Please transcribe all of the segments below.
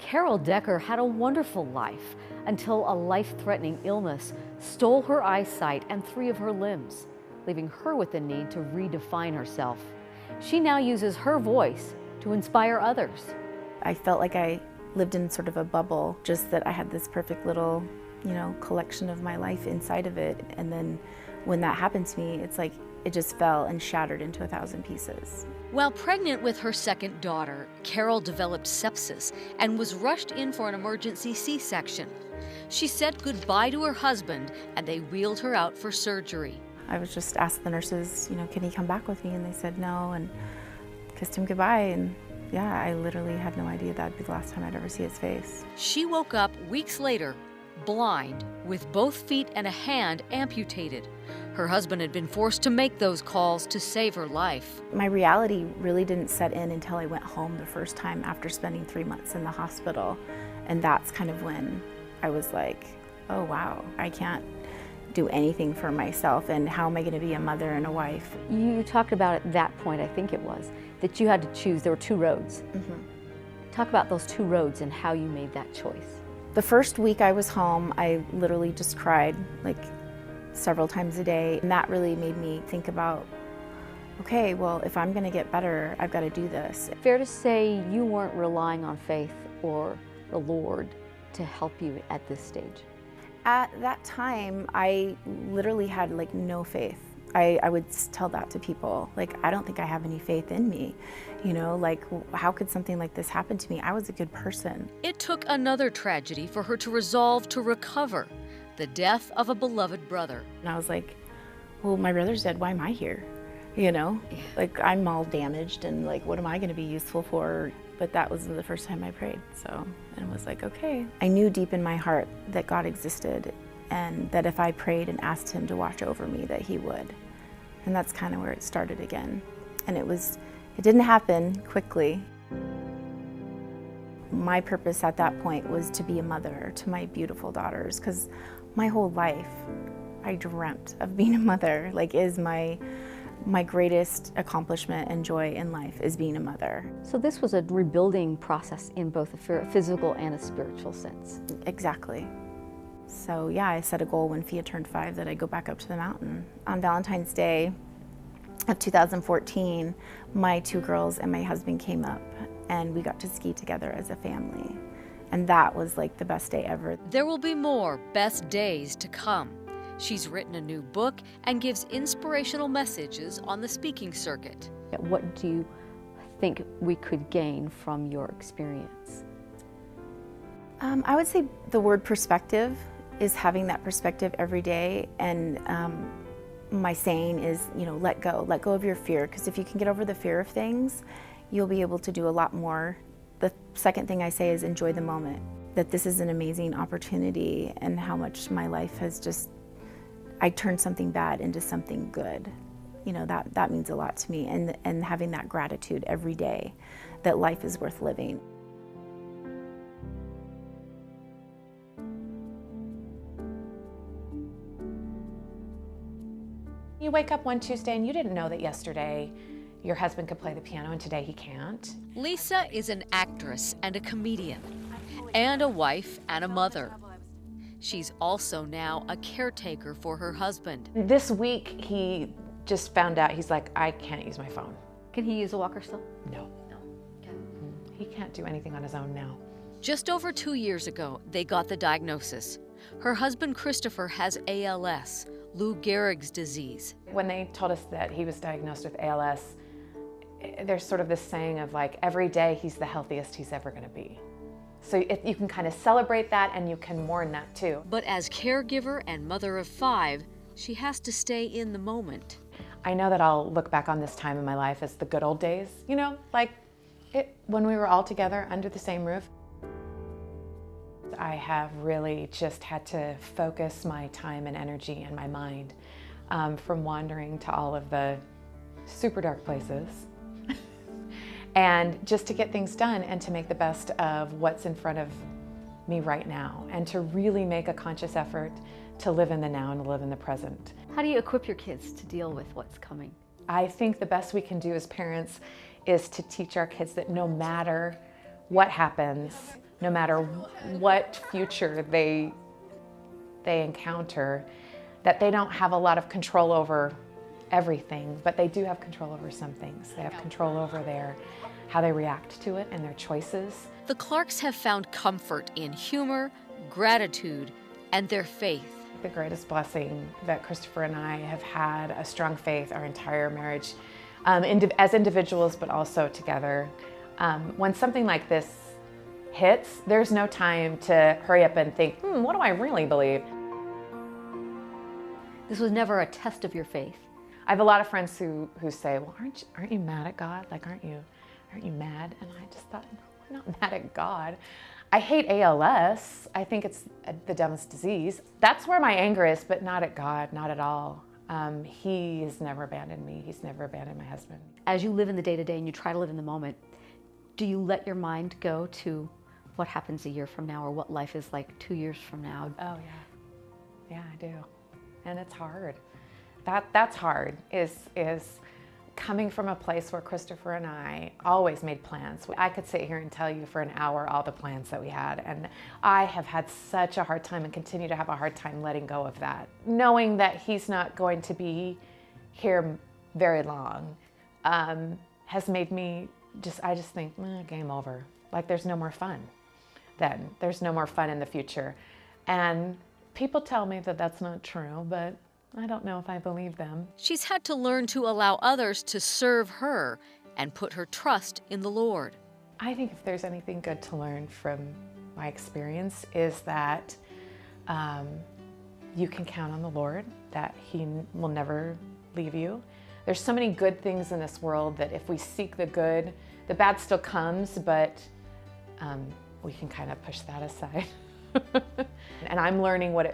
Carol Decker had a wonderful life until a life-threatening illness stole her eyesight and 3 of her limbs, leaving her with the need to redefine herself. She now uses her voice to inspire others. I felt like I lived in sort of a bubble, just that I had this perfect little, collection of my life inside of it. And then when that happened to me, it's like it just fell and shattered into 1,000 pieces. While pregnant with her second daughter, Carol developed sepsis and was rushed in for an emergency C-section. She said goodbye to her husband and they wheeled her out for surgery. I was just asked the nurses, can he come back with me? And they said no, and kissed him goodbye. And yeah, I literally had no idea that'd be the last time I'd ever see his face. She woke up weeks later, blind, with both feet and a hand amputated. Her husband had been forced to make those calls to save her life. My reality really didn't set in until I went home the first time after spending 3 months in the hospital. And that's kind of when I was like, oh wow, I can't do anything for myself, and how am I going to be a mother and a wife? You talked about at that point, I think it was, that you had to choose. There were 2 roads. Mm-hmm. Talk about those 2 roads and how you made that choice. The first week I was home, I literally just cried like several times a day. And that really made me think about, okay, well, if I'm going to get better, I've got to do this. Fair to say you weren't relying on faith or the Lord to help you at this stage? At that time, I literally had like no faith. I would tell that to people, like, I don't think I have any faith in me. Like, how could something like this happen to me? I was a good person. It took another tragedy for her to resolve to recover, the death of a beloved brother. And I was like, well, my brother's dead, why am I here? Like, I'm all damaged, and like, what am I gonna be useful for? But that was the first time I prayed, and it was like, okay. I knew deep in my heart that God existed, and that if I prayed and asked him to watch over me, that he would. And that's kind of where it started again. And it didn't happen quickly. My purpose at that point was to be a mother to my beautiful daughters, because my whole life I dreamt of being a mother. Like, is my greatest accomplishment and joy in life is being a mother. So this was a rebuilding process in both a physical and a spiritual sense. Exactly. So yeah, I set a goal when Fia turned 5 that I'd go back up to the mountain. On Valentine's Day of 2014, my 2 girls and my husband came up, and we got to ski together as a family. And that was like the best day ever. There will be more best days to come. She's written a new book and gives inspirational messages on the speaking circuit. What do you think we could gain from your experience? I would say the word perspective is having that perspective every day. And my saying is, let go of your fear, because if you can get over the fear of things, you'll be able to do a lot more. The second thing I say is enjoy the moment, that this is an amazing opportunity, and how much my life has just, I turned something bad into something good. That means a lot to me, and having that gratitude every day that life is worth living. You wake up one Tuesday and you didn't know that yesterday your husband could play the piano and today he can't. Lisa is an actress and a comedian, and a wife and a mother. She's also now a caretaker for her husband. This week he just found out, he's like, I can't use my phone. Can he use a walker still? No. He can't do anything on his own now. Just over 2 years ago, they got the diagnosis. Her husband Christopher has ALS, Lou Gehrig's disease. When they told us that he was diagnosed with ALS, there's sort of this saying of like, every day he's the healthiest he's ever gonna be. So you can kind of celebrate that, and you can mourn that too. But as caregiver and mother of 5, she has to stay in the moment. I know that I'll look back on this time in my life as the good old days, like when we were all together under the same roof. I have really just had to focus my time and energy and my mind from wandering to all of the super dark places and just to get things done and to make the best of what's in front of me right now, and to really make a conscious effort to live in the now and live in the present. How do you equip your kids to deal with what's coming? I think the best we can do as parents is to teach our kids that no matter what happens, no matter what future they encounter, that they don't have a lot of control over everything, but they do have control over some things. They have control over how they react to it and their choices. The Clarks have found comfort in humor, gratitude, and their faith. The greatest blessing that Christopher and I have had a strong faith our entire marriage, as individuals, but also together. When something like this hits, there's no time to hurry up and think, what do I really believe? This was never a test of your faith. I have a lot of friends who say, well, aren't you mad at God? Like, aren't you mad? And I just thought, no, I'm not mad at God. I hate ALS. I think it's the dumbest disease. That's where my anger is, but not at God, not at all. He has never abandoned me. He's never abandoned my husband. As you live in the day-to-day and you try to live in the moment, do you let your mind go to what happens a year from now or what life is like 2 years from now? Oh, yeah. Yeah, I do. And it's hard. That's hard, is coming from a place where Christopher and I always made plans. I could sit here and tell you for an hour all the plans that we had, and I have had such a hard time and continue to have a hard time letting go of that. Knowing that he's not going to be here very long has made me I just think, game over. Like, there's no more fun then. There's no more fun in the future. And people tell me that that's not true, but I don't know if I believe them. She's had to learn to allow others to serve her and put her trust in the Lord. I think if there's anything good to learn from my experience is that you can count on the Lord, that He will never leave you. There's so many good things in this world that if we seek the good, the bad still comes, but we can kind of push that aside. And I'm learning what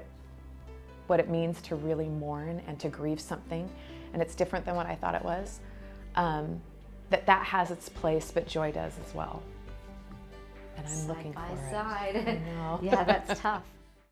it means to really mourn and to grieve something, and it's different than what I thought it was. That has its place, but joy does as well. And I'm looking for it. Side by side. I know. Yeah, that's tough.